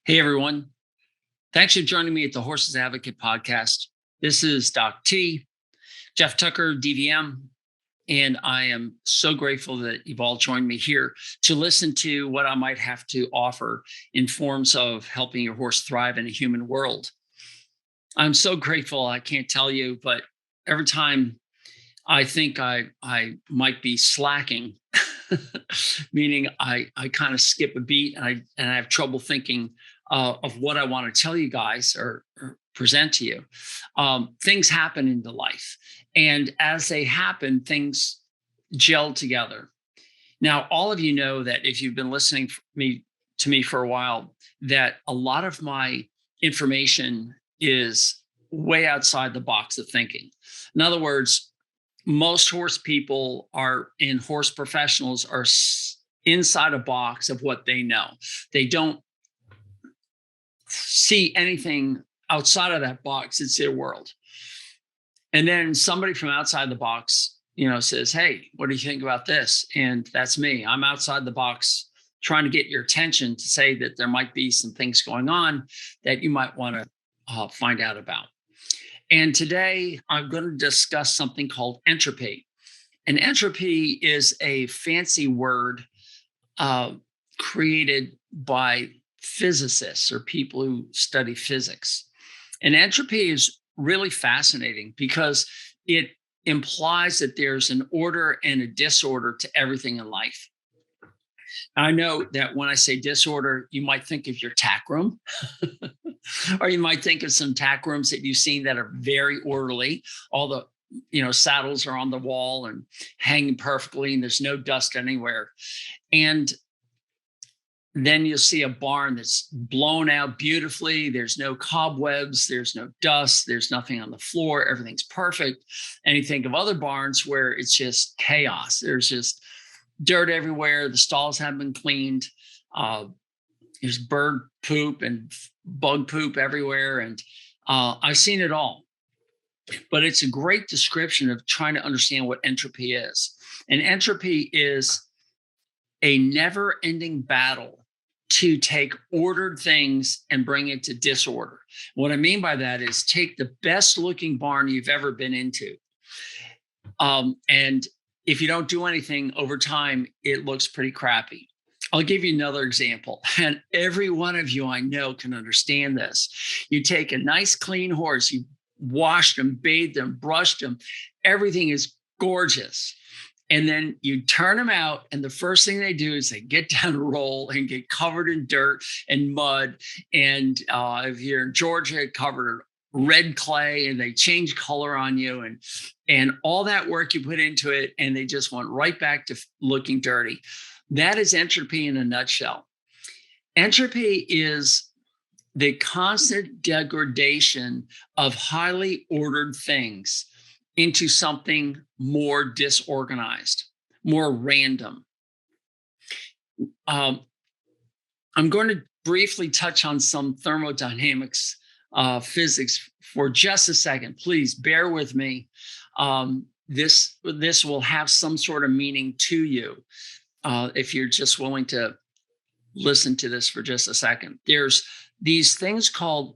Hey, everyone. Thanks for joining me at the Horses Advocate podcast. This is Doc T, Geoff Tucker, DVM, and I am so grateful that you've all joined me here to listen to what I might have to offer in forms of helping your horse thrive in a human world. I'm so grateful. I can't tell you, but every time I think I might be slacking, meaning I kind of skip a beat and I have trouble thinking of what I want to tell you guys or present to you. Things happen into life, and as they happen, things gel together. Now, all of you know that if you've been listening to me for a while, that a lot of my information is way outside the box of thinking. In other words, most horse people are and horse professionals are inside a box of what they know. They don't see anything outside of that box. It's their world. And then somebody from outside the box, says, "Hey, what do you think about this?" And that's me. I'm outside the box trying to get your attention to say that there might be some things going on that you might want to find out about. And today I'm going to discuss something called entropy. And entropy is a fancy word created by physicists or people who study physics. And entropy is really fascinating because it implies that there's an order and a disorder to everything in life. I know that when I say disorder, you might think of your tack room, or you might think of some tack rooms that you've seen that are very orderly. All the saddles are on the wall and hanging perfectly, and there's no dust anywhere. And then you'll see a barn that's blown out beautifully. There's no cobwebs, there's no dust, there's nothing on the floor, everything's perfect. And you think of other barns where it's just chaos. There's just dirt everywhere. The stalls haven't been cleaned. There's bird poop and bug poop everywhere. And I've seen it all. But it's a great description of trying to understand what entropy is. And entropy is a never ending battle to take ordered things and bring it to disorder. What I mean by that is take the best looking barn you've ever been into. And if you don't do anything over time, it looks pretty crappy. I'll give you another example. And every one of you I know can understand this. You take a nice clean horse, you washed them, bathed them, brushed them. Everything is gorgeous. And then you turn them out, and the first thing they do is they get down a roll and get covered in dirt and mud. And if you're in Georgia, covered in red clay, and they change color on you, and all that work you put into it, and they just went right back to looking dirty. That is entropy in a nutshell. Entropy is the constant degradation of highly ordered things into something more disorganized, more random. I'm going to briefly touch on some thermodynamics physics for just a second. Please bear with me. This will have some sort of meaning to you if you're just willing to listen to this for just a second. There's these things called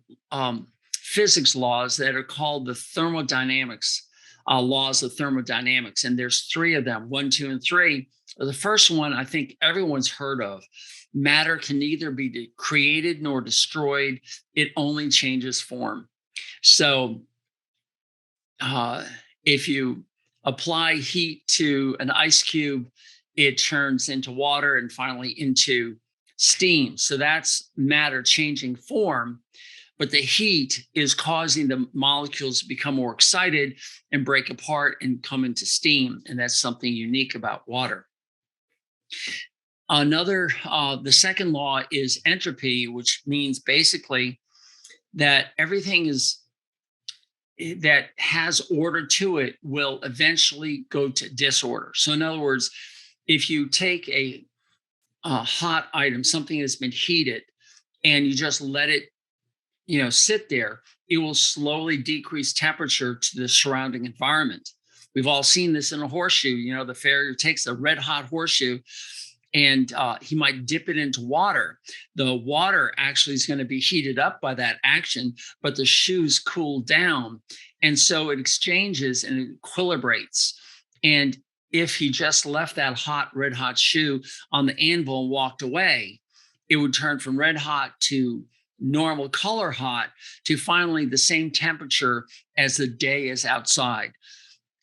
physics laws that are called the thermodynamics. Laws of thermodynamics. And there's three of them, 1, 2, and 3. The first one, I think everyone's heard of. Matter can neither be created nor destroyed. It only changes form. So if you apply heat to an ice cube, it turns into water and finally into steam. So that's matter changing form. But the heat is causing the molecules to become more excited and break apart and come into steam. And that's something unique about water. The second law is entropy, which means basically that everything that has order to it will eventually go to disorder. So in other words, if you take a hot item, something that's been heated, and you just let it sit there, it will slowly decrease temperature to the surrounding environment. We've all seen this in a horseshoe. The farrier takes a red hot horseshoe and he might dip it into water. The water actually is going to be heated up by that action, but the shoes cool down. And so it exchanges and it equilibrates. And if he just left that red hot shoe on the anvil and walked away, it would turn from red hot to normal color hot to finally the same temperature as the day is outside.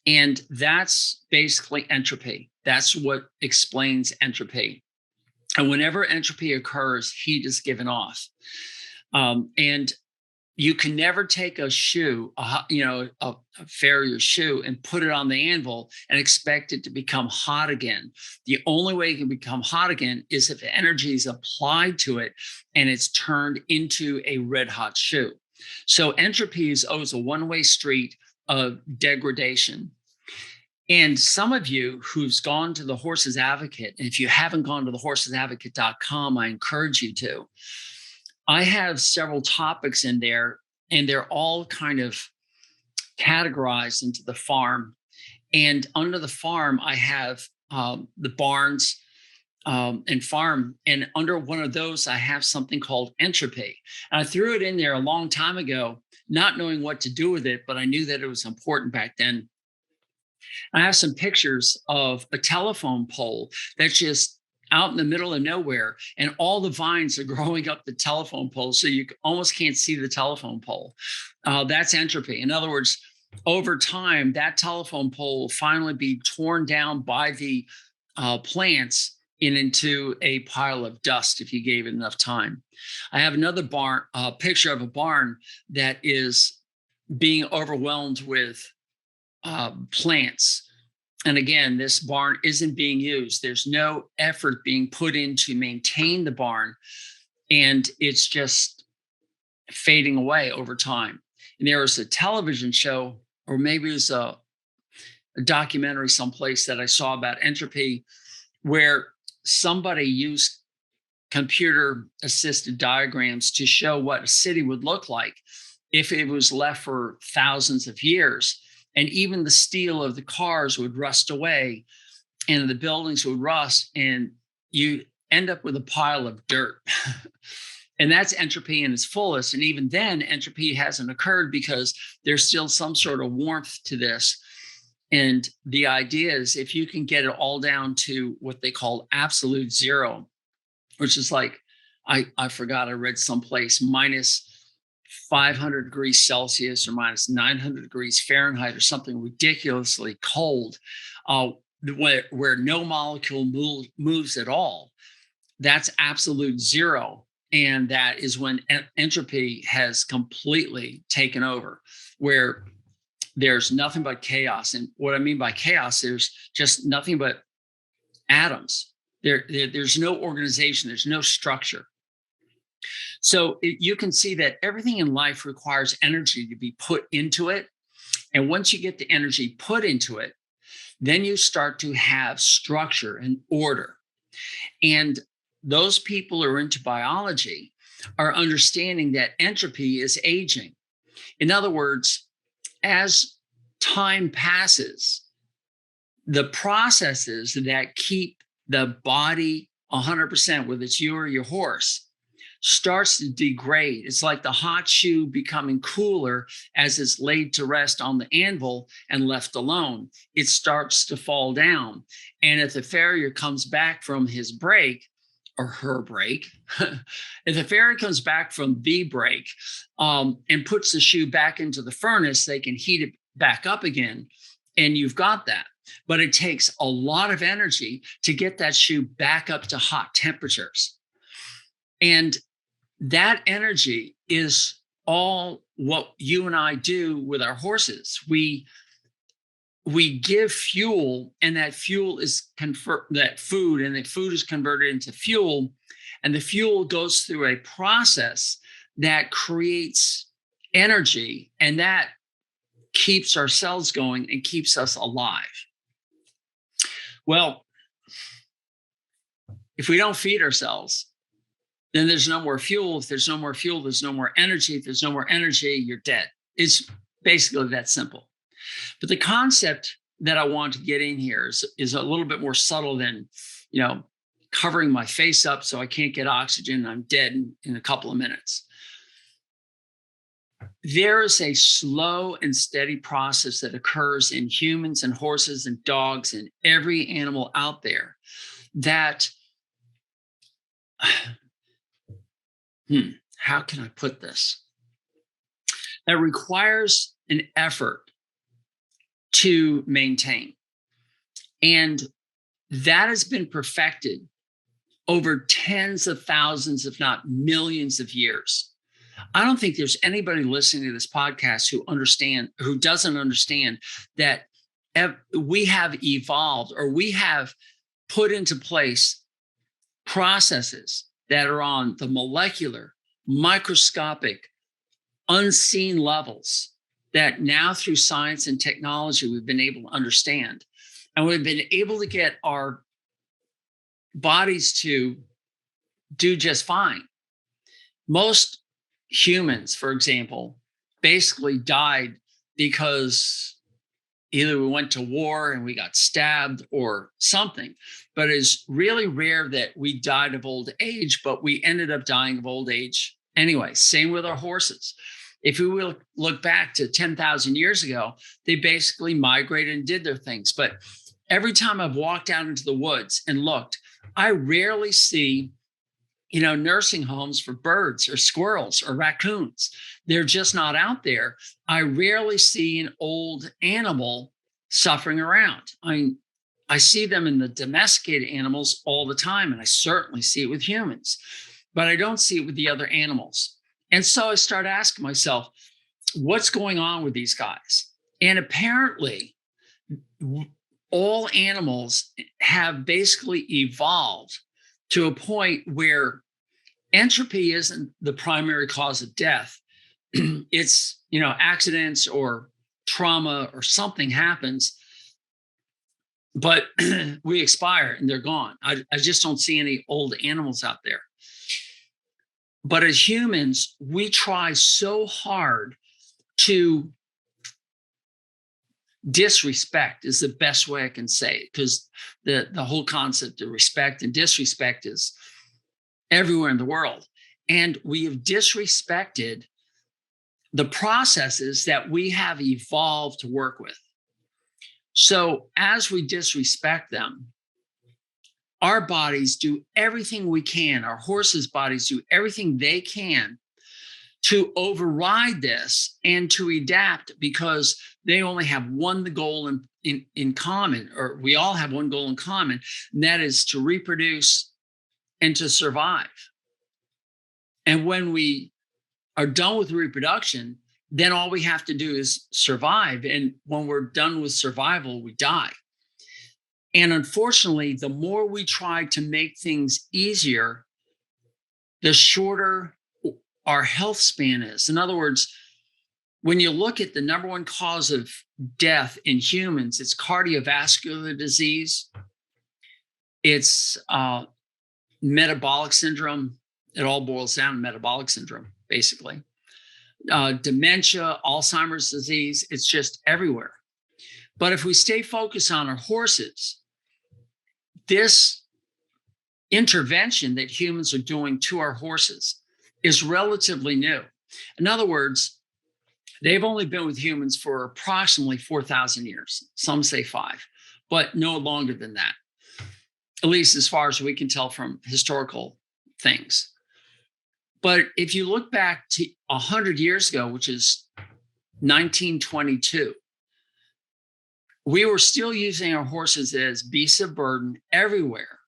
And that's basically entropy. That's what explains entropy. And whenever entropy occurs, heat is given off. And you can never take a shoe, a farrier shoe, and put it on the anvil and expect it to become hot again. The only way it can become hot again is if energy is applied to it and it's turned into a red hot shoe. So entropy is always a one-way street of degradation. And some of you who's gone to the Horse's Advocate, and if you haven't gone to the horsesadvocate.com, I encourage you to. I have several topics in there, and they're all kind of categorized into the farm. And under the farm, I have the barns and farm. And under one of those, I have something called entropy. And I threw it in there a long time ago, not knowing what to do with it, but I knew that it was important back then. I have some pictures of a telephone pole that's just out in the middle of nowhere, and all the vines are growing up the telephone pole, so you almost can't see the telephone pole. That's entropy. In other words, over time, that telephone pole will finally be torn down by the plants into a pile of dust if you gave it enough time. I have another picture of a barn that is being overwhelmed with plants. And again, this barn isn't being used. There's no effort being put in to maintain the barn, and it's just fading away over time. And there was a television show, or maybe it was a documentary someplace that I saw about entropy, where somebody used computer assisted diagrams to show what a city would look like if it was left for thousands of years. And even the steel of the cars would rust away and the buildings would rust, and you end up with a pile of dirt. And that's entropy in its fullest. And even then, entropy hasn't occurred because there's still some sort of warmth to this. And the idea is if you can get it all down to what they call absolute zero, which is like, I forgot, I read someplace, minus 500 degrees Celsius or minus 900 degrees Fahrenheit or something ridiculously cold, where no molecule moves at all. That's absolute zero. And that is when entropy has completely taken over, where there's nothing but chaos. And what I mean by chaos, there's just nothing but atoms. There's no organization, there's no structure. So you can see that everything in life requires energy to be put into it. And once you get the energy put into it, then you start to have structure and order. And those people who are into biology are understanding that entropy is aging. In other words, as time passes, the processes that keep the body 100%, whether it's you or your horse, starts to degrade. It's like the hot shoe becoming cooler as it's laid to rest on the anvil and left alone. It starts to fall down. And if the farrier comes back from his break, or her break, if the farrier comes back from the break and puts the shoe back into the furnace, they can heat it back up again. And you've got that. But it takes a lot of energy to get that shoe back up to hot temperatures. And that energy is all what you and I do with our horses. We give fuel, and that fuel is food is converted into fuel, and the fuel goes through a process that creates energy, and that keeps our cells going and keeps us alive. Well, if we don't feed ourselves, then there's no more fuel. If there's no more fuel, there's no more energy. If there's no more energy, you're dead. It's basically that simple. But the concept that I want to get in here is a little bit more subtle than, covering my face up so I can't get oxygen. I'm dead in a couple of minutes. There is a slow and steady process that occurs in humans and horses and dogs and every animal out there that, how can I put this? That requires an effort to maintain. And that has been perfected over tens of thousands, if not millions of years. I don't think there's anybody listening to this podcast who doesn't understand that we have evolved, or we have put into place processes that are on the molecular, microscopic, unseen levels that now through science and technology we've been able to understand. And we've been able to get our bodies to do just fine. Most humans, for example, basically died because either we went to war and we got stabbed or something. But it's really rare that we died of old age, but we ended up dying of old age anyway. Same with our horses. If we will look back to 10,000 years ago, they basically migrated and did their things. But every time I've walked out into the woods and looked, I rarely see, nursing homes for birds or squirrels or raccoons. They're just not out there. I rarely see an old animal suffering around. I see them in the domesticated animals all the time, and I certainly see it with humans, but I don't see it with the other animals. And so I started asking myself, what's going on with these guys? And apparently, all animals have basically evolved to a point where entropy isn't the primary cause of death. It's, accidents or trauma or something happens, but we expire and they're gone. I just don't see any old animals out there. But as humans, we try so hard to disrespect, is the best way I can say it, because the whole concept of respect and disrespect is everywhere in the world. And we have disrespected the processes that we have evolved to work with. So as we disrespect them, our bodies do everything we can, our horses' bodies do everything they can to override this and to adapt, because they only have one goal in common, or we all have one goal in common, and that is to reproduce and to survive. And when we are done with reproduction, then all we have to do is survive. And when we're done with survival, we die. And unfortunately, the more we try to make things easier, the shorter our health span is. In other words, when you look at the number one cause of death in humans, it's cardiovascular disease, it's metabolic syndrome. It all boils down to metabolic syndrome, basically. Dementia, Alzheimer's disease, it's just everywhere. But if we stay focused on our horses, this intervention that humans are doing to our horses is relatively new. In other words, they've only been with humans for approximately 4,000 years. Some say 5, but no longer than that, at least as far as we can tell from historical things. But if you look back to 100 years ago, which is 1922, we were still using our horses as beasts of burden everywhere.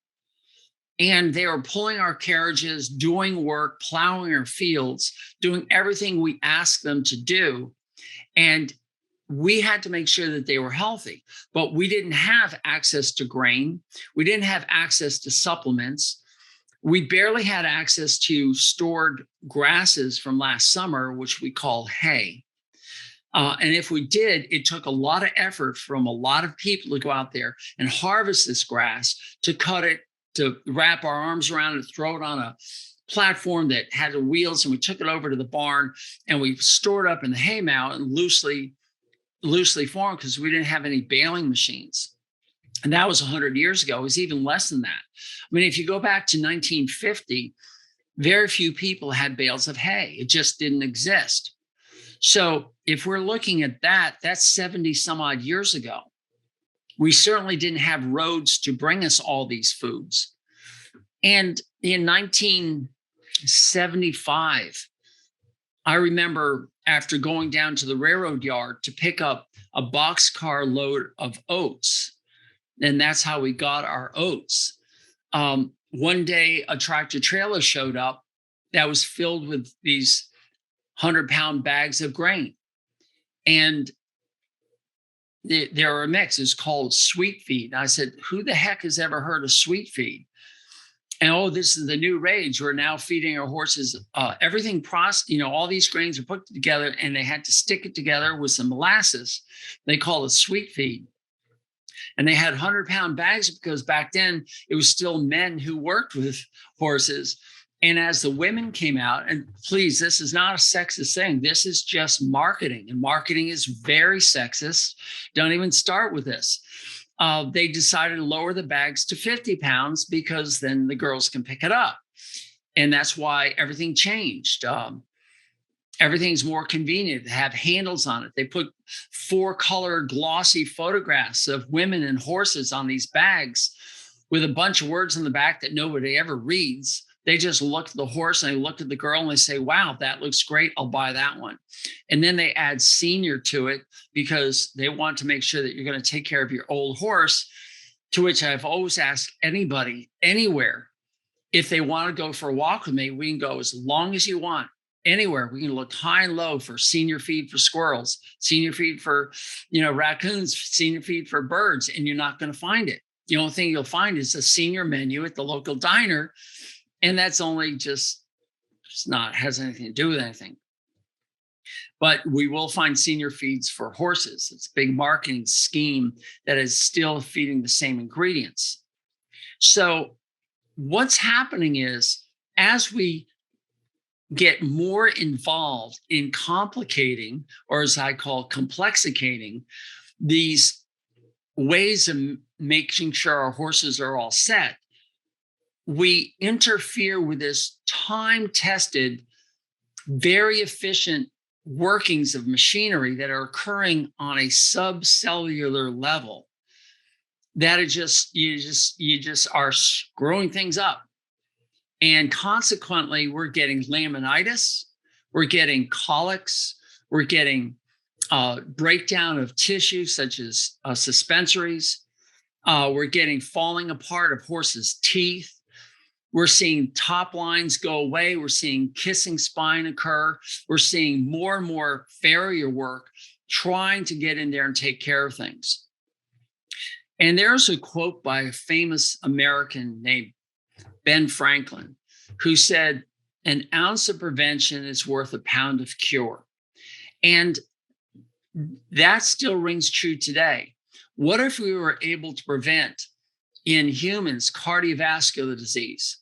And they were pulling our carriages, doing work, plowing our fields, doing everything we asked them to do. And we had to make sure that they were healthy. But we didn't have access to grain. We didn't have access to supplements. We barely had access to stored grasses from last summer, which we call hay. And if we did, it took a lot of effort from a lot of people to go out there and harvest this grass, to cut it, to wrap our arms around it, throw it on a platform that had the wheels, and we took it over to the barn and we stored up in the hay mow and loosely formed, because we didn't have any baling machines. And that was 100 years ago. It was even less than that. I mean, if you go back to 1950, very few people had bales of hay. It just didn't exist. So if we're looking at that, that's 70 some odd years ago. We certainly didn't have roads to bring us all these foods. And in 1975, I remember after going down to the railroad yard to pick up a boxcar load of oats, and that's how we got our oats. One day, a tractor trailer showed up that was filled with these 100-pound bags of grain. And there were a mix. It's called sweet feed. I said, who the heck has ever heard of sweet feed? And oh, this is the new rage. We're now feeding our horses everything processed. All these grains are put together, and they had to stick it together with some molasses. They call it sweet feed. And they had 100-pound bags because back then it was still men who worked with horses. And as the women came out, and please, this is not a sexist thing. This is just marketing, and marketing is very sexist. Don't even start with this. They decided to lower the bags to 50 pounds because then the girls can pick it up. And that's why everything changed. Everything's more convenient. They have handles on it. They put 4-color glossy photographs of women and horses on these bags with a bunch of words in the back that nobody ever reads. They just look at the horse and they look at the girl and they say, wow, that looks great. I'll buy that one. And then they add senior to it because they want to make sure that you're going to take care of your old horse, to which I've always asked anybody, anywhere, if they want to go for a walk with me, we can go as long as you want. Anywhere. We can look high and low for senior feed for squirrels, senior feed for, raccoons, senior feed for birds, and you're not going to find it. The only thing you'll find is a senior menu at the local diner. And that's only just has anything to do with anything. But we will find senior feeds for horses. It's a big marketing scheme that is still feeding the same ingredients. So what's happening is, as we get more involved in complicating, or as I call complexicating, these ways of making sure our horses are all set, we interfere with this time-tested, very efficient workings of machinery that are occurring on a subcellular level that are you just are screwing things up. And consequently, we're getting laminitis, we're getting colics, we're getting breakdown of tissue such as suspensories. We're getting falling apart of horses' teeth. We're seeing top lines go away. We're seeing kissing spine occur. We're seeing more and more farrier work trying to get in there and take care of things. And there's a quote by a famous American named Ben Franklin, who said, an ounce of prevention is worth a pound of cure. And that still rings true today. What if we were able to prevent in humans cardiovascular disease?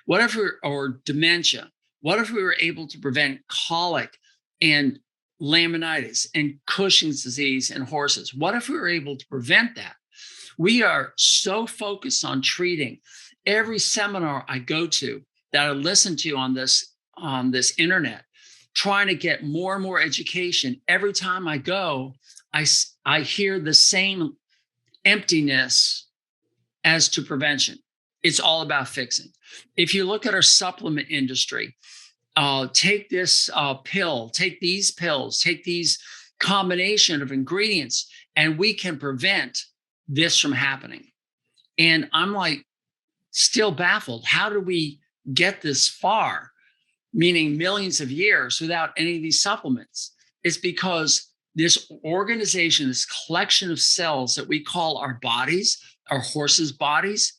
What if or dementia? What if we were able to prevent colic and laminitis and Cushing's disease in horses? What if we were able to prevent that? We are so focused on treating. Every seminar I go to, that I listen to on this internet, trying to get more and more education. Every time I go, I hear the same emptiness as to prevention. It's all about fixing. If you look at our supplement industry, take this pill, take these pills, take these combination of ingredients, and we can prevent this from happening. And I'm like, still baffled. How do we get this far, meaning millions of years, without any of these supplements? It's because this organization, this collection of cells that we call our bodies, our horses' bodies,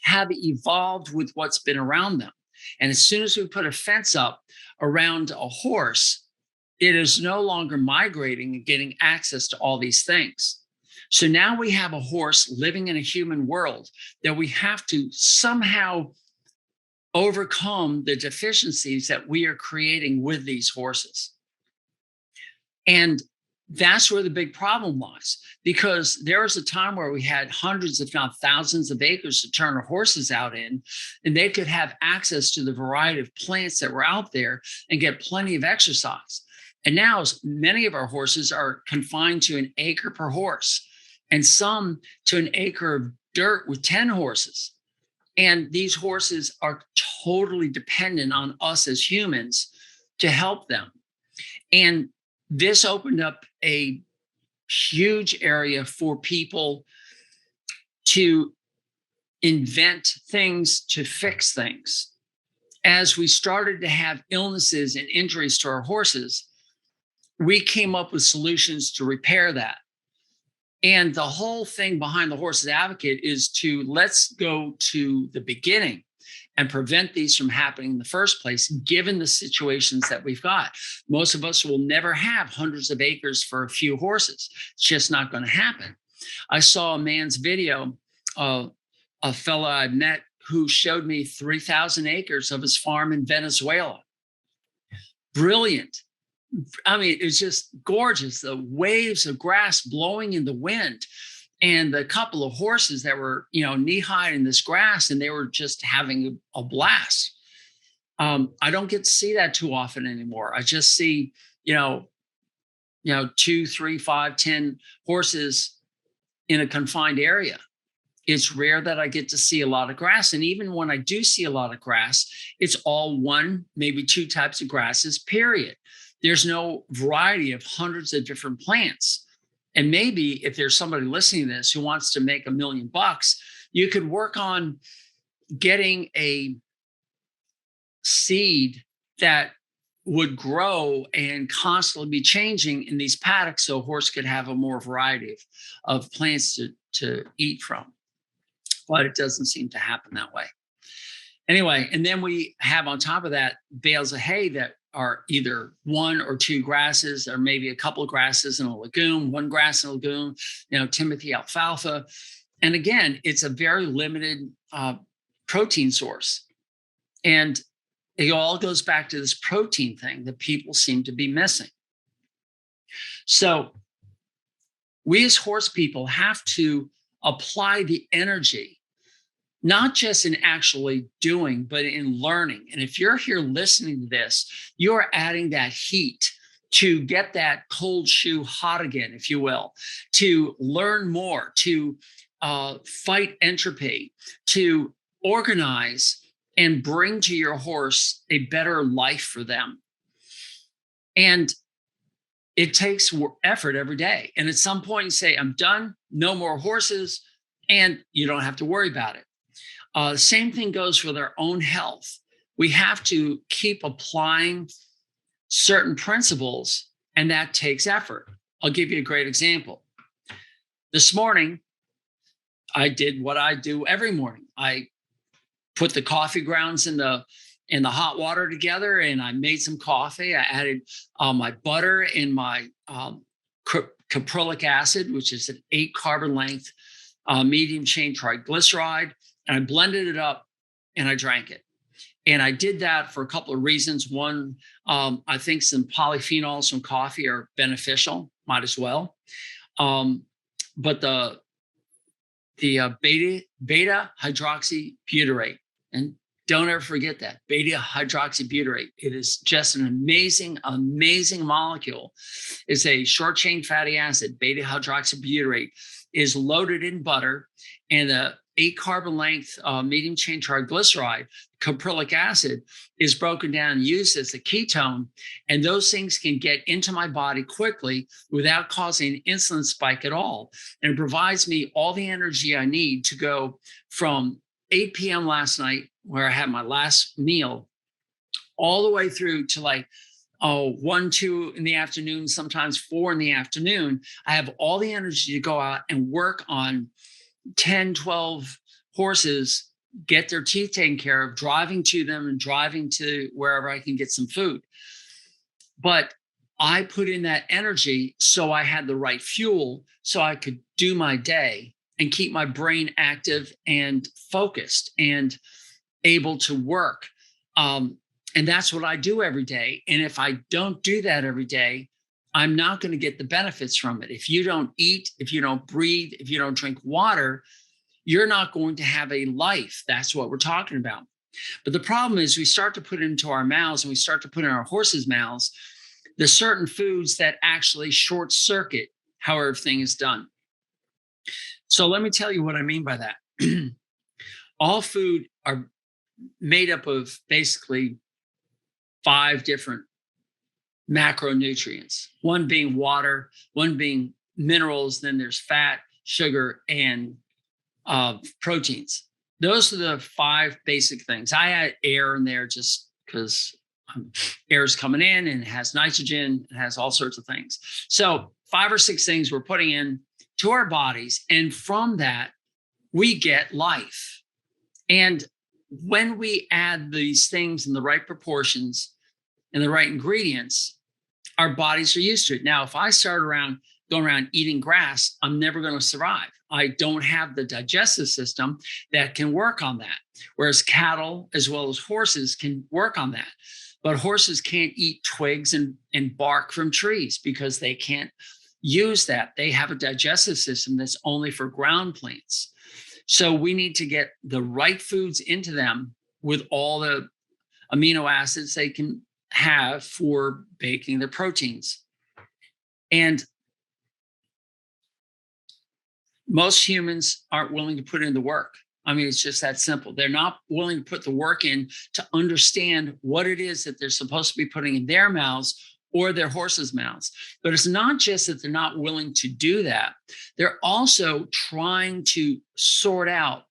have evolved with what's been around them. And as soon as we put a fence up around a horse, it is no longer migrating and getting access to all these things. So now we have a horse living in a human world that we have to somehow overcome the deficiencies that we are creating with these horses. And That's where the big problem was, because there was a time where we had hundreds, if not thousands, of acres to turn our horses out in, and they could have access to the variety of plants that were out there and get plenty of exercise. And now many of our horses are confined to an acre per horse, and some to an acre of dirt with 10 horses. And these horses are totally dependent on us as humans to help them. And this opened up a huge area for people to invent things to fix things. As we started to have illnesses and injuries to our horses, we came up with solutions to repair that. And the whole thing behind the Horses Advocate is to let's go to the beginning and prevent these from happening in the first place, given the situations that we've got. Most of us will never have hundreds of acres for a few horses. It's just not going to happen. I saw a man's video, a fella I met who showed me 3,000 acres of his farm in Venezuela. Brilliant. I mean, it's just gorgeous. The waves of grass blowing in the wind, and the couple of horses that were, knee high in this grass, and they were just having a blast. I don't get to see that too often anymore. I just see, 2, 3, 5, 10 horses in a confined area. It's rare that I get to see a lot of grass. And even when I do see a lot of grass, it's all one, maybe two types of grasses, period. There's no variety of hundreds of different plants. And maybe if there's somebody listening to this who wants to make $1 million, you could work on getting a seed that would grow and constantly be changing in these paddocks so a horse could have a more variety of plants to eat from. But it doesn't seem to happen that way. Anyway, and then we have on top of that bales of hay that are either 1 or 2 grasses, or maybe a couple of grasses in a legume, 1 grass in a legume, Timothy alfalfa. And again, it's a very limited protein source. And it all goes back to this protein thing that people seem to be missing. So we as horse people have to apply the energy, not just in actually doing, but in learning. And if you're here listening to this, you're adding that heat to get that cold shoe hot again, if you will, to learn more, to fight entropy, to organize and bring to your horse a better life for them. And it takes effort every day. And at some point you say, I'm done, no more horses, and you don't have to worry about it. Same thing goes with our own health. We have to keep applying certain principles, and that takes effort. I'll give you a great example. This morning, I did what I do every morning. I put the coffee grounds in the hot water together, and I made some coffee. I added my butter and my caprylic acid, which is an 8 carbon length medium chain triglyceride. And I blended it up and I drank it. And I did that for a couple of reasons. One, I think some polyphenols from coffee are beneficial, might as well. But the beta hydroxybutyrate, and don't ever forget that, beta hydroxybutyrate. It is just an amazing, amazing molecule. It's a short chain fatty acid. Beta hydroxybutyrate is loaded in butter, and the 8 carbon length medium chain triglyceride, caprylic acid, is broken down and used as a ketone. And those things can get into my body quickly without causing an insulin spike at all. And it provides me all the energy I need to go from 8 p.m. last night, where I had my last meal, all the way through to 1, 2 in the afternoon, sometimes 4 in the afternoon. I have all the energy to go out and work on 10, 12 horses, get their teeth taken care of, driving to them and driving to wherever I can get some food. But I put in that energy so I had the right fuel so I could do my day and keep my brain active and focused and able to work. And that's what I do every day. And if I don't do that every day, I'm not going to get the benefits from it. If you don't eat, if you don't breathe, if you don't drink water, you're not going to have a life. That's what we're talking about. But the problem is we start to put it into our mouths and we start to put it in our horses' mouths, the certain foods that actually short circuit how everything is done. So let me tell you what I mean by that. All food are made up of basically 5 different macronutrients, one being water, one being minerals, then there's fat, sugar, and proteins. Those are the 5 basic things. I add air in there just because air is coming in and it has nitrogen, it has all sorts of things. So 5 or 6 things we're putting in to our bodies. And from that, we get life. And when we add these things in the right proportions and the right ingredients, our bodies are used to it. Now, if I start going around eating grass, I'm never going to survive. I don't have the digestive system that can work on that. Whereas cattle, as well as horses, can work on that. But horses can't eat twigs and bark from trees because they can't use that. They have a digestive system that's only for ground plants. So we need to get the right foods into them with all the amino acids they can have for baking their proteins. And most humans aren't willing to put in the work. I mean, it's just that simple. They're not willing to put the work in to understand what it is that they're supposed to be putting in their mouths or their horses' mouths. But it's not just that they're not willing to do that. They're also trying to sort out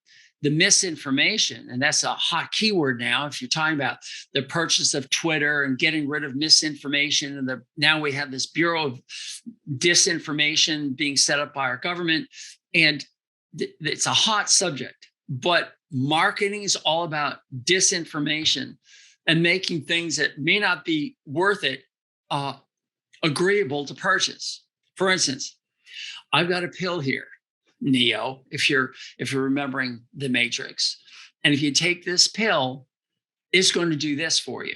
the misinformation. And that's a hot keyword now. If you're talking about the purchase of Twitter and getting rid of misinformation, and now we have this Bureau of Disinformation being set up by our government. And it's a hot subject, but marketing is all about disinformation and making things that may not be worth it agreeable to purchase. For instance, I've got a pill here, Neo, if you're remembering the Matrix. And if you take this pill, it's going to do this for you.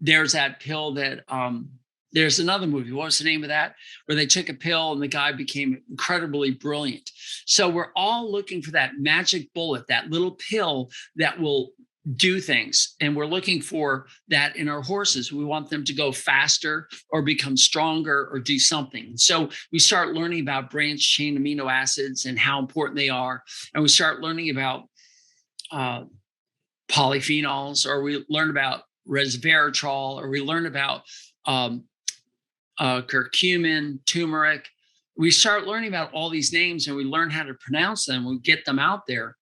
There's that pill that there's another movie. What was the name of that? Where they took a pill and the guy became incredibly brilliant. So we're all looking for that magic bullet, that little pill that will do things. And we're looking for that in our horses. We want them to go faster or become stronger or do something. So we start learning about branched chain amino acids and how important they are. And we start learning about polyphenols, or we learn about resveratrol, or we learn about curcumin, turmeric. We start learning about all these names and we learn how to pronounce them. We get them out there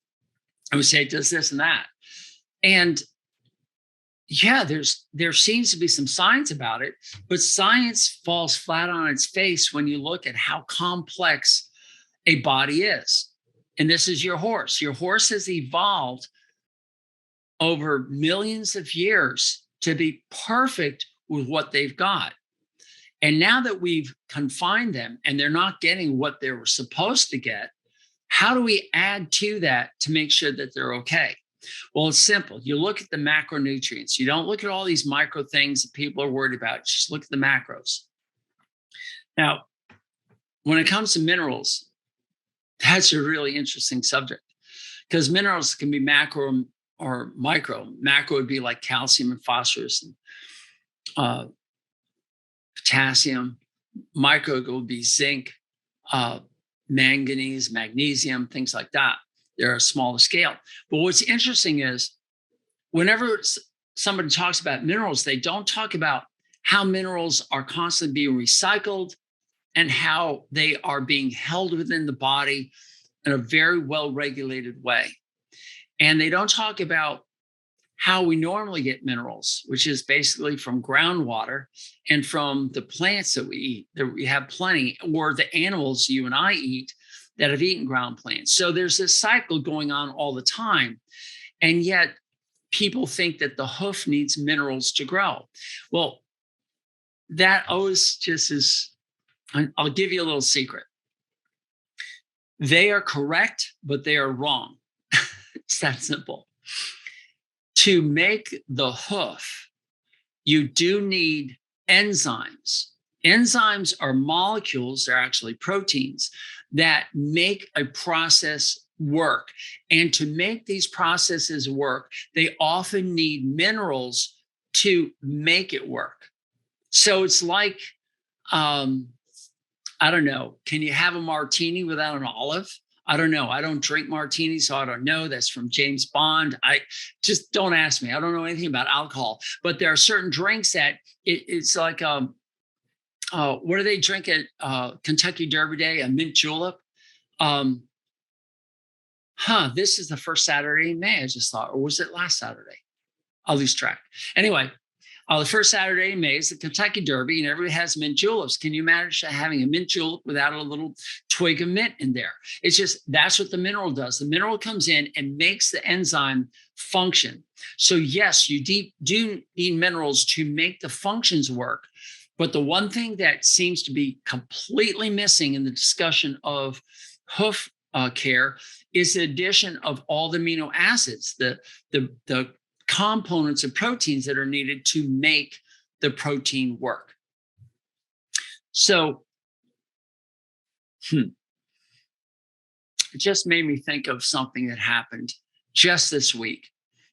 and we say it does this and that. And yeah, there seems to be some science about it, but science falls flat on its face when you look at how complex a body is. And this is your horse. Your horse has evolved over millions of years to be perfect with what they've got. And now that we've confined them and they're not getting what they were supposed to get, how do we add to that to make sure that they're okay? Well, it's simple. You look at the macronutrients. You don't look at all these micro things that people are worried about. Just look at the macros. Now, when it comes to minerals, that's a really interesting subject because minerals can be macro or micro. Macro would be like calcium and phosphorus and potassium. Micro would be zinc, manganese, magnesium, things like that. They're a smaller scale. But what's interesting is whenever somebody talks about minerals, they don't talk about how minerals are constantly being recycled and how they are being held within the body in a very well-regulated way. And they don't talk about how we normally get minerals, which is basically from groundwater and from the plants that we eat. That we have plenty, or the animals you and I eat that have eaten ground plants. So there's this cycle going on all the time. And yet people think that the hoof needs minerals to grow. Well, that always just is, I'll give you a little secret. They are correct, but they are wrong. It's that simple. To make the hoof, you do need enzymes. Enzymes are molecules, they're actually proteins that make a process work. And to make these processes work, they often need minerals to make it work. So it's like, I don't know, can you have a martini without an olive? I don't know. I don't drink martinis, so I don't know. That's from James Bond. I just don't ask me. I don't know anything about alcohol, but there are certain drinks that it's like, what do they drink at Kentucky Derby Day? A mint julep. Um, this is the first Saturday in May, I just thought, or was it last Saturday? I'll lose track. Anyway, the first Saturday in May is the Kentucky Derby, and everybody has mint juleps. Can you manage having a mint julep without a little twig of mint in there? It's just, that's what the mineral does. The mineral comes in and makes the enzyme function. So yes, you do need minerals to make the functions work. But the one thing that seems to be completely missing in the discussion of hoof care is the addition of all the amino acids, the components of proteins that are needed to make the protein work. So it just made me think of something that happened just this week.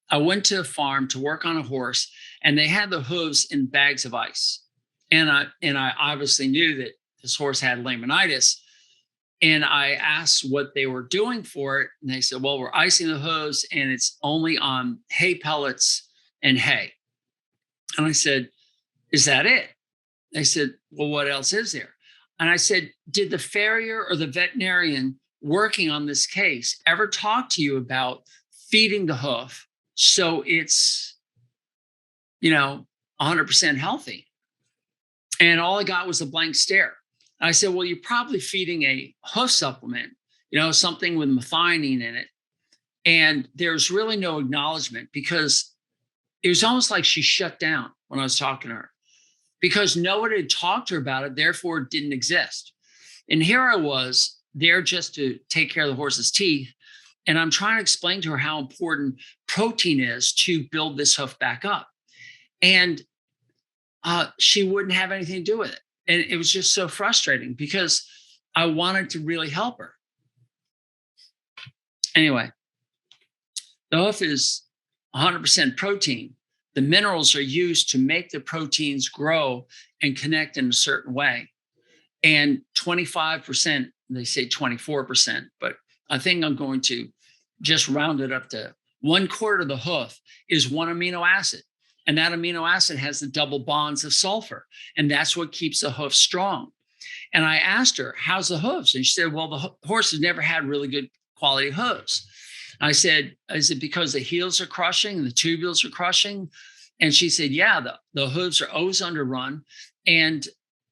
I went to a farm to work on a horse, and they had the hooves in bags of ice. And I obviously knew that this horse had laminitis. And I asked what they were doing for it. And they said, well, we're icing the hooves, and it's only on hay pellets and hay. And I said, is that it? They said, well, what else is there? And I said, did the farrier or the veterinarian working on this case ever talk to you about feeding the hoof so it's, 100% healthy? And all I got was a blank stare. I said, well, you're probably feeding a hoof supplement, something with methionine in it. And there's really no acknowledgement, because it was almost like she shut down when I was talking to her, because nobody had talked to her about it. Therefore, it didn't exist. And here I was there just to take care of the horse's teeth. And I'm trying to explain to her how important protein is to build this hoof back up. And she wouldn't have anything to do with it. And it was just so frustrating, because I wanted to really help her. Anyway, the hoof is 100% protein. The minerals are used to make the proteins grow and connect in a certain way. And 25%, they say 24%, but I think I'm going to just round it up to 1/4 of the hoof is one amino acid. And that amino acid has the double bonds of sulfur. And that's what keeps the hoof strong. And I asked her, how's the hooves? And she said, well, the horse has never had really good quality hooves. I said, is it because the heels are crushing and the tubules are crushing? And she said, yeah, the hooves are always underrun, and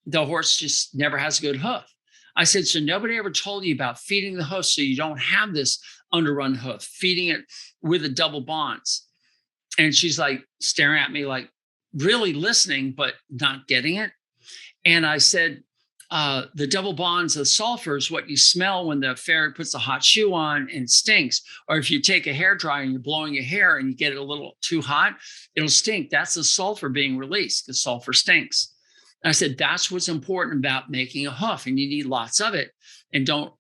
the horse just never has a good hoof. I said, so nobody ever told you about feeding the hoof so you don't have this underrun hoof, feeding it with the double bonds? And she's like staring at me, like really listening, but not getting it. And I said, the double bonds of sulfur is what you smell when the farrier puts a hot shoe on and it stinks. Or if you take a hairdryer and you're blowing your hair and you get it a little too hot, it'll stink. That's the sulfur being released, because sulfur stinks. And I said, that's what's important about making a hoof, and you need lots of it. And don't,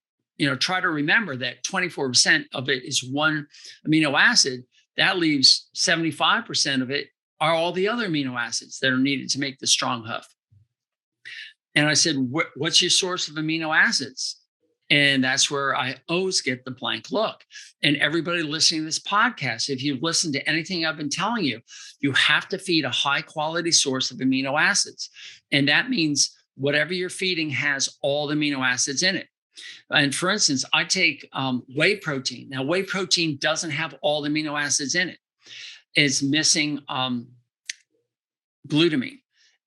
try to remember that 24% of it is one amino acid. That leaves 75% of it are all the other amino acids that are needed to make the strong hoof. And I said, what's your source of amino acids? And that's where I always get the blank look. And everybody listening to this podcast, if you've listened to anything I've been telling you, you have to feed a high quality source of amino acids. And that means whatever you're feeding has all the amino acids in it. And for instance, I take whey protein. Now, whey protein doesn't have all the amino acids in it. It's missing glutamine,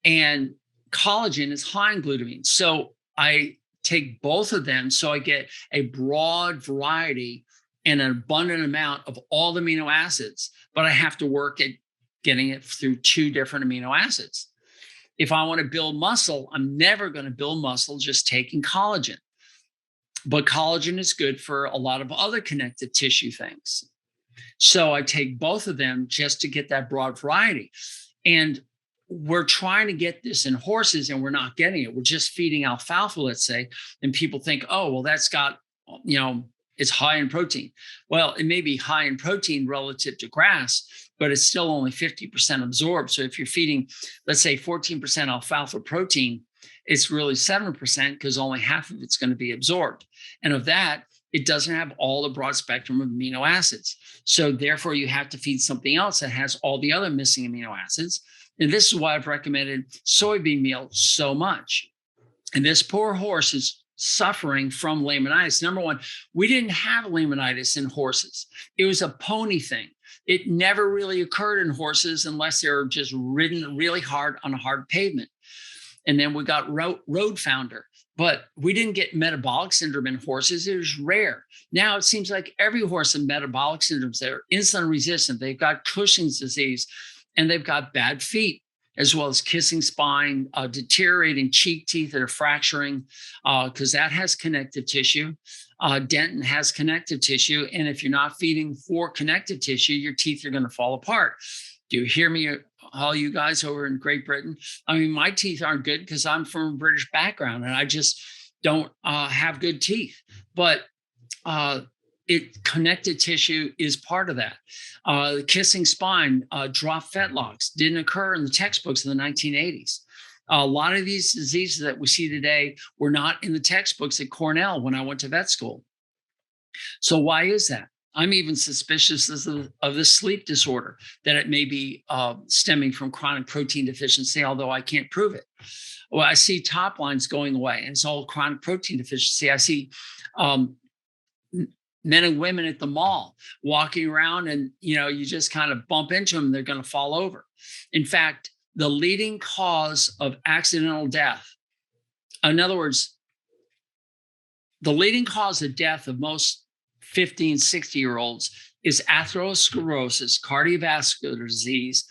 and collagen is high in glutamine. So I take both of them, so I get a broad variety and an abundant amount of all the amino acids, but I have to work at getting it through 2 different amino acids. If I want to build muscle, I'm never going to build muscle just taking collagen. But collagen is good for a lot of other connective tissue things. So I take both of them just to get that broad variety. And we're trying to get this in horses and we're not getting it. We're just feeding alfalfa, let's say, and people think, oh, well, that's got, it's high in protein. Well, it may be high in protein relative to grass, but it's still only 50% absorbed. So if you're feeding, let's say 14% alfalfa protein, it's really 7% because only half of it's going to be absorbed. And of that, it doesn't have all the broad spectrum of amino acids. So therefore, you have to feed something else that has all the other missing amino acids. And this is why I've recommended soybean meal so much. And this poor horse is suffering from laminitis. Number one, we didn't have laminitis in horses. It was a pony thing. It never really occurred in horses unless they were just ridden really hard on a hard pavement. And then we got road founder. But we didn't get metabolic syndrome in horses. It was rare. Now it seems like every horse has metabolic syndromes. They're insulin resistant. They've got Cushing's disease, and they've got bad feet, as well as kissing spine, deteriorating cheek teeth that are fracturing, because that has connective tissue. Dentin has connective tissue. And if you're not feeding for connective tissue, your teeth are going to fall apart. Do you hear me, all you guys over in Great Britain? I mean, my teeth aren't good because I'm from a British background and I just don't have good teeth. But connective tissue is part of that. Kissing spine, drop fetlocks didn't occur in the textbooks in the 1980s. A lot of these diseases that we see today were not in the textbooks at Cornell when I went to vet school. So why is that? I'm even suspicious of the sleep disorder, that it may be stemming from chronic protein deficiency, although I can't prove it. Well, I see top lines going away, and it's all chronic protein deficiency. I see men and women at the mall walking around, and you just kind of bump into them, they're going to fall over. In fact, the leading cause of accidental death, in other words, the leading cause of death of most 50 and 60-year-olds is atherosclerosis, cardiovascular disease,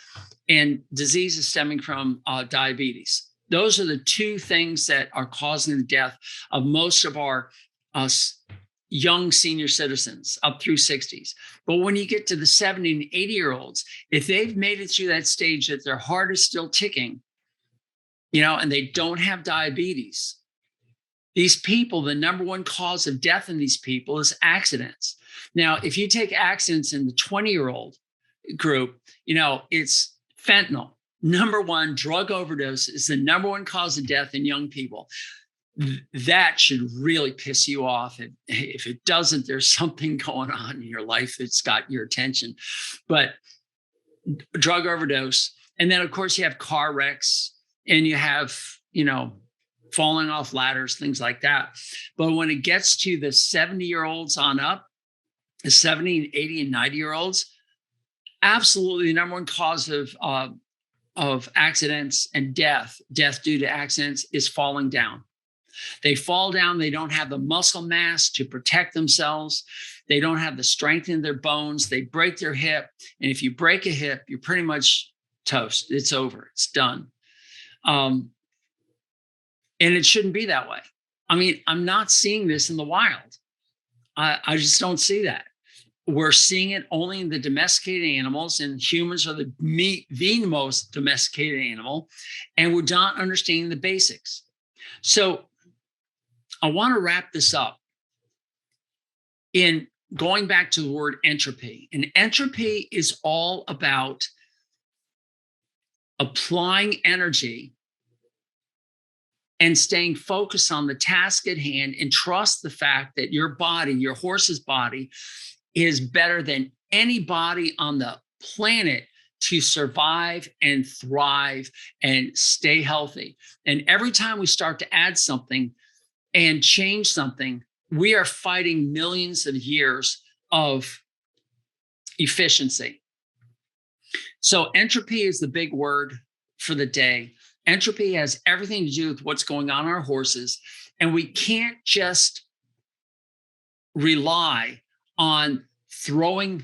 and diseases stemming from diabetes. Those are the two things that are causing the death of most of our young senior citizens up through 60s. But when you get to the 70 and 80-year-olds, if they've made it through that stage that their heart is still ticking, and they don't have diabetes, these people, the number one cause of death in these people is accidents. Now, if you take accidents in the 20-year-old group, it's fentanyl. Number one, drug overdose is the number one cause of death in young people. That should really piss you off. If it doesn't, there's something going on in your life that's got your attention. But drug overdose. And then, of course, you have car wrecks, and you have, falling off ladders, things like that. But when it gets to the 70-year-olds on up, the 70 and 80 and 90-year-olds, absolutely the number one cause of accidents and death due to accidents is falling down. They fall down. They don't have the muscle mass to protect themselves. They don't have the strength in their bones. They break their hip. And if you break a hip, you're pretty much toast. It's over. It's done. And it shouldn't be that way. I mean, I'm not seeing this in the wild. I just don't see that. We're seeing it only in the domesticated animals, and humans are the most domesticated animal, and we're not understanding the basics. So I want to wrap this up in going back to the word entropy. And entropy is all about applying energy and staying focused on the task at hand, and trust the fact that your body, your horse's body, is better than any body on the planet to survive and thrive and stay healthy. And every time we start to add something and change something, we are fighting millions of years of efficiency. So entropy is the big word for the day. Entropy has everything to do with what's going on in our horses. And we can't just rely on throwing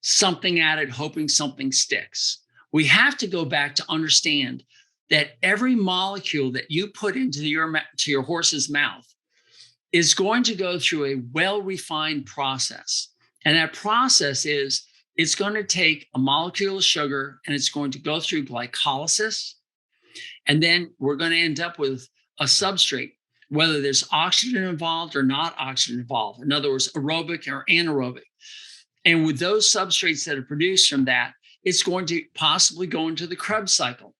something at it, hoping something sticks. We have to go back to understand that every molecule that you put into your horse's mouth is going to go through a well-refined process. And that process is, it's going to take a molecule of sugar and it's going to go through glycolysis. And then we're going to end up with a substrate, whether there's oxygen involved or not oxygen involved. In other words, aerobic or anaerobic. And with those substrates that are produced from that, it's going to possibly go into the Krebs cycle.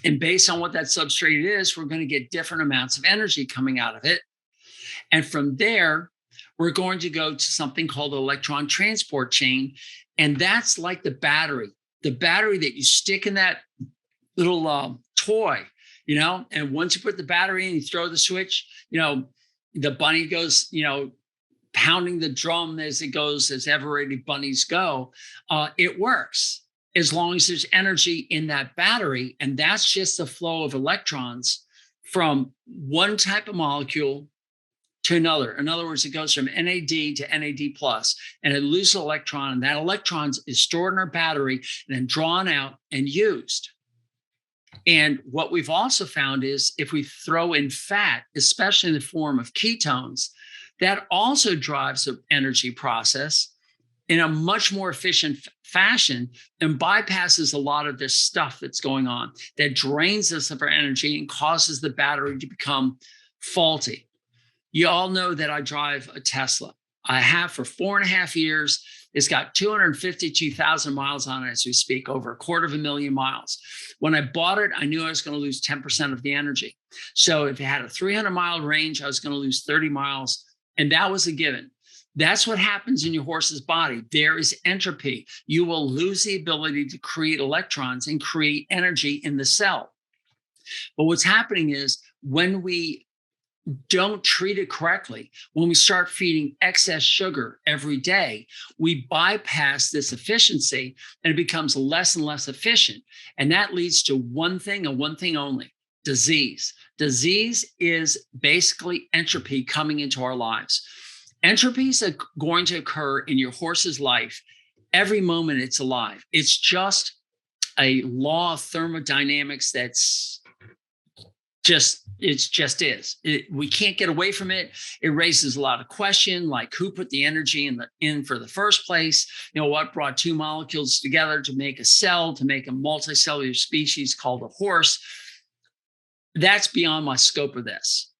And based on what that substrate is, we're going to get different amounts of energy coming out of it. And from there, we're going to go to something called electron transport chain. And that's like the battery that you stick in that little toy, and once you put the battery in, you throw the switch, the bunny goes, pounding the drum as it goes, as ever-ready bunnies go. It works as long as there's energy in that battery. And that's just the flow of electrons from one type of molecule to another. In other words, it goes from NAD to NAD plus, and it loses an electron, and that electron is stored in our battery and then drawn out and used. And what we've also found is if we throw in fat, especially in the form of ketones, that also drives the energy process in a much more efficient fashion and bypasses a lot of this stuff that's going on that drains us of our energy and causes the battery to become faulty. You all know that I drive a Tesla. I have for 4.5 years. It's got 252,000 miles on it as we speak, over 250,000 miles. When I bought it, I knew I was going to lose 10% of the energy. So if it had a 300-mile range, I was going to lose 30 miles. And that was a given. That's what happens in your horse's body. There is entropy. You will lose the ability to create electrons and create energy in the cell. But what's happening is when we don't treat it correctly, when we start feeding excess sugar every day, we bypass this efficiency and it becomes less and less efficient. And that leads to one thing and one thing only: disease. Disease is basically entropy coming into our lives. Entropy is going to occur in your horse's life every moment it's alive. It's just a law of thermodynamics that's we can't get away from it. It raises a lot of questions, like who put the energy in for the first place? What brought two molecules together to make a cell, to make a multicellular species called a horse? That's beyond my scope of this.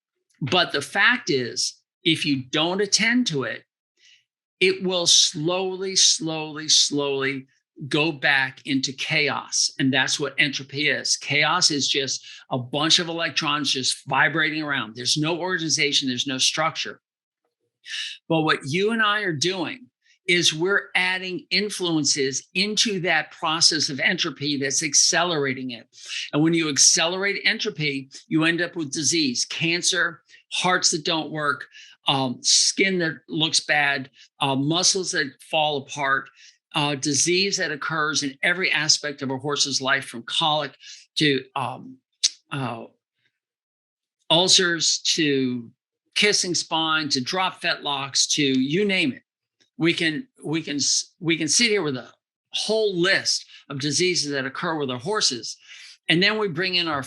But the fact is, if you don't attend to it, it will slowly go back into chaos. And that's what entropy is. Chaos is just a bunch of electrons just vibrating around. There's no organization, there's no structure. But what you and I are doing is we're adding influences into that process of entropy that's accelerating it. And when you accelerate entropy, you end up with disease, cancer, hearts that don't work, skin that looks bad, muscles that fall apart, disease that occurs in every aspect of a horse's life, from colic to ulcers to kissing spine to drop fetlocks to you name it. We can sit here with a whole list of diseases that occur with our horses, and then we bring in our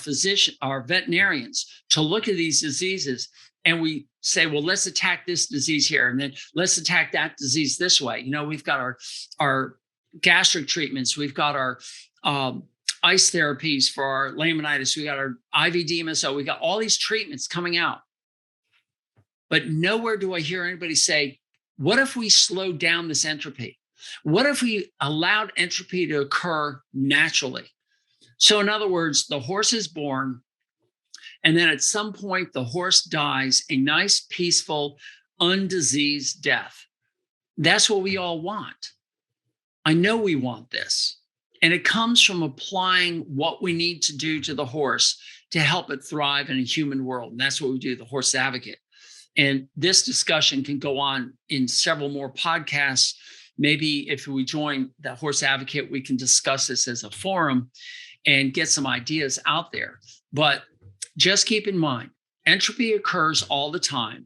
veterinarians to look at these diseases, and we say, well, let's attack this disease here, and then let's attack that disease this way. We've got our gastric treatments, we've got our ice therapies for our laminitis, we got our IV DMSO, we got all these treatments coming out. But nowhere do I hear anybody say, what if we slowed down this entropy? What if we allowed entropy to occur naturally? So in other words, the horse is born, and then at some point the horse dies a nice, peaceful, undiseased death. That's what we all want. I know we want this. And it comes from applying what we need to do to the horse to help it thrive in a human world. And that's what we do, the Horse Advocate. And this discussion can go on in several more podcasts. Maybe if we join the Horse Advocate, we can discuss this as a forum and get some ideas out there. But just keep in mind, entropy occurs all the time.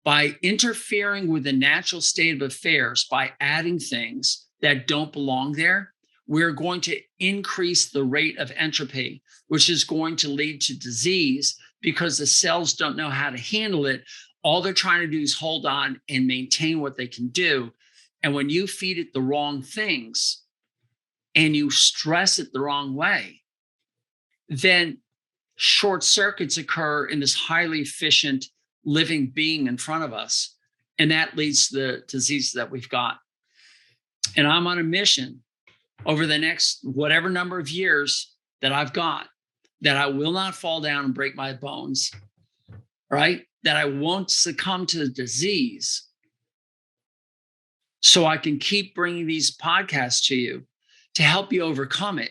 By interfering with the natural state of affairs, by adding things that don't belong there, we're going to increase the rate of entropy, which is going to lead to disease because the cells don't know how to handle it. All they're trying to do is hold on and maintain what they can do. And when you feed it the wrong things and you stress it the wrong way, then short circuits occur in this highly efficient living being in front of us. And that leads to the diseases that we've got. And I'm on a mission over the next whatever number of years that I've got, that I will not fall down and break my bones, right? That I won't succumb to the disease, so I can keep bringing these podcasts to you to help you overcome it.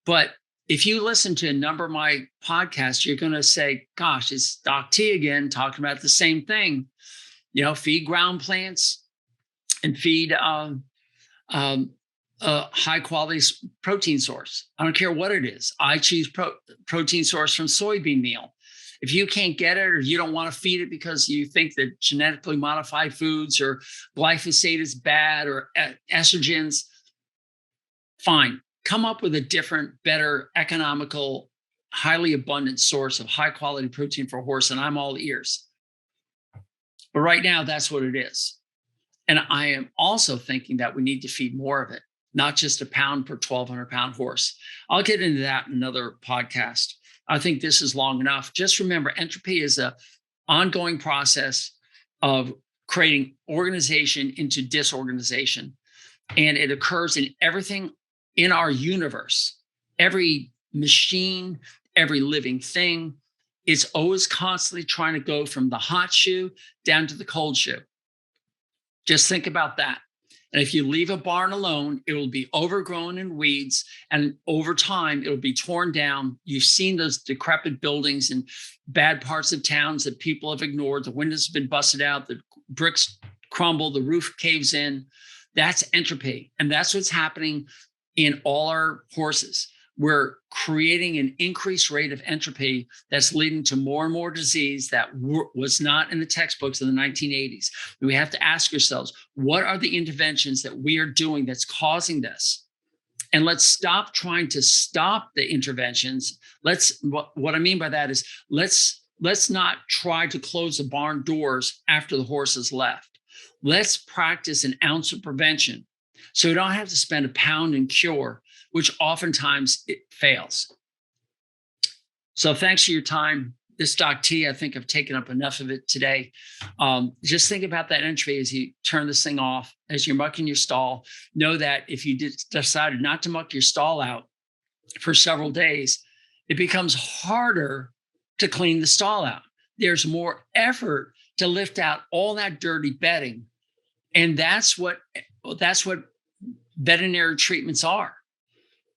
But if you listen to a number of my podcasts, you're going to say, gosh, it's Doc T again, talking about the same thing. Feed ground plants and feed high quality protein source. I don't care what it is. I choose protein source from soybean meal. If you can't get it, or you don't want to feed it because you think that genetically modified foods or glyphosate is bad, or estrogens, fine. Come up with a different, better, economical, highly abundant source of high quality protein for a horse, and I'm all ears. But right now, that's what it is. And I am also thinking that we need to feed more of it, not just a pound per 1,200 pound horse. I'll get into that in another podcast. I think this is long enough. Just remember, entropy is an ongoing process of creating organization into disorganization. And it occurs in everything in our universe. Every machine, every living thing is always constantly trying to go from the hot shoe down to the cold shoe. Just think about that. And if you leave a barn alone, it will be overgrown in weeds, and over time, it will be torn down. You've seen those decrepit buildings in bad parts of towns that people have ignored. The windows have been busted out, the bricks crumble, the roof caves in. That's entropy. And that's what's happening in all our horses. We're creating an increased rate of entropy that's leading to more and more disease that was not in the textbooks in the 1980s. We have to ask ourselves, what are the interventions that we are doing that's causing this? And let's stop trying to stop the interventions. What I mean by that is let's not try to close the barn doors after the horse has left. Let's practice an ounce of prevention, so we don't have to spend a pound in cure, which oftentimes it fails. So thanks for your time. This Doc T, I think I've taken up enough of it today. Just think about that entropy as you turn this thing off, as you're mucking your stall. Know that if you decided not to muck your stall out for several days, it becomes harder to clean the stall out. There's more effort to lift out all that dirty bedding. And that's what veterinary treatments are.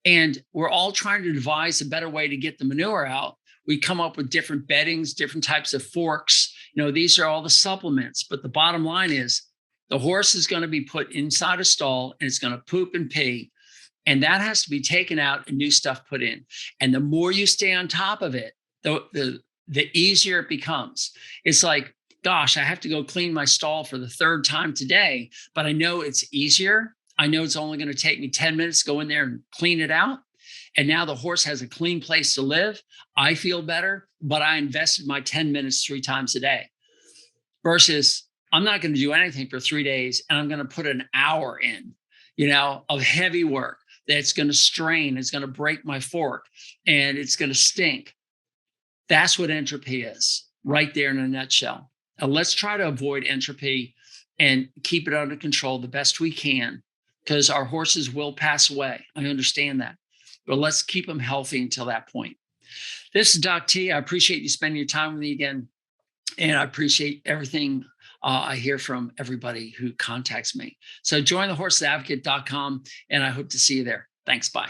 And we're all trying to devise a better way to get the manure out. We come up with different beddings, different types of forks. These are all the supplements. But the bottom line is the horse is going to be put inside a stall and it's going to poop and pee. And that has to be taken out and new stuff put in. And the more you stay on top of it, the easier it becomes. It's like, gosh, I have to go clean my stall for the third time today, but I know it's easier. I know it's only going to take me 10 minutes to go in there and clean it out. And now the horse has a clean place to live. I feel better, but I invested my 10 minutes 3 times a day. Versus I'm not going to do anything for 3 days and I'm going to put an hour in, of heavy work that's going to strain, it's going to break my fork, and it's going to stink. That's what entropy is, right there in a nutshell. Now, let's try to avoid entropy and keep it under control the best we can, because our horses will pass away. I understand that. But let's keep them healthy until that point. This is Doc T. I appreciate you spending your time with me again. And I appreciate everything I hear from everybody who contacts me. So join thehorsesadvocate.com, and I hope to see you there. Thanks. Bye.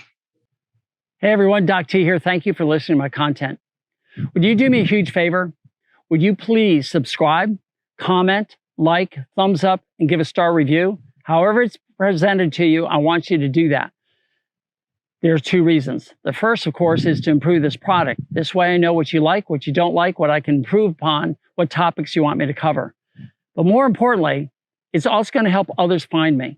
Hey, everyone. Doc T here. Thank you for listening to my content. Would you do me a huge favor? Would you please subscribe, comment, like, thumbs up, and give a star review? However it's presented to you, I want you to do that. There are 2 reasons. The first, of course, is to improve this product. This way I know what you like, what you don't like, what I can improve upon, what topics you want me to cover. But more importantly, it's also going to help others find me.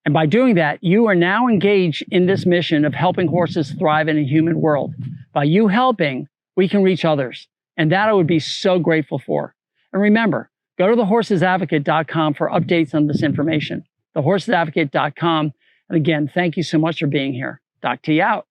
And by doing that, you are now engaged in this mission of helping horses thrive in a human world. By you helping, we can reach others. And that I would be so grateful for. And remember, go to thehorsesadvocate.com for updates on this information. Thehorsesadvocate.com. And again, thank you so much for being here. Doc T out.